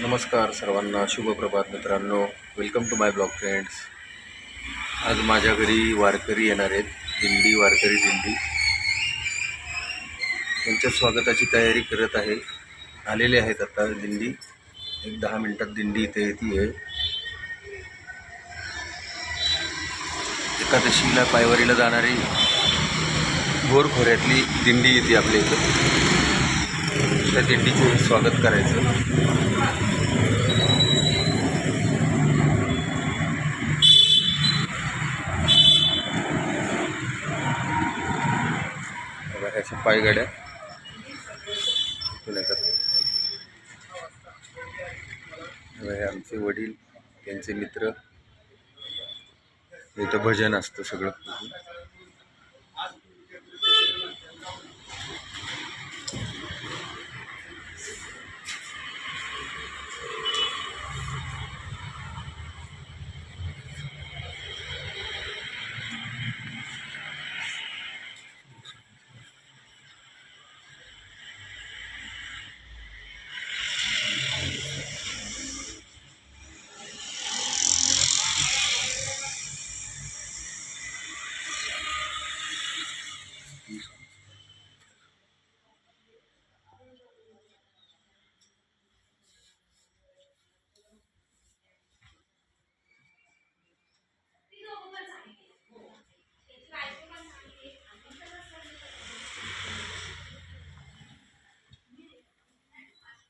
नमस्कार सर्वांना, शुभ प्रभात मित्रांनो. Welcome to my blog friends. आज माझ्या घरी वारकरी येणार आहेत, वारकरी दिंडी. त्यांच्या स्वागताची तयारी करत आहे. आलेले आहेत आता दिंडी. एक 10 मिनिटात दिंडी इथे येते आहे. एकादशीला पायवारीला जाणारी भोरखोऱ्यातली दिंडी येते आपल्या इथं. त्या दिंडीचे स्वागत करायचं. ह्याच्या पायगाड्या हे आमचे वडील, त्यांचे मित्र. इथं भजन असतं सगळं.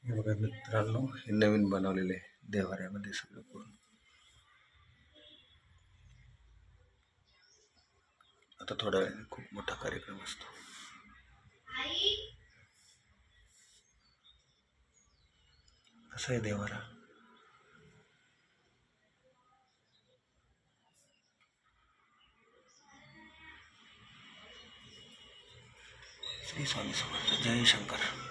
हे बघा मित्रांनो, हे नवीन बनवलेले देवाऱ्यामध्ये सगळं करून. आता थोडा वेळ खूप मोठा कार्यक्रम असतो. असं आहे देवारा. श्री स्वामी समर्थ. जय शंकर.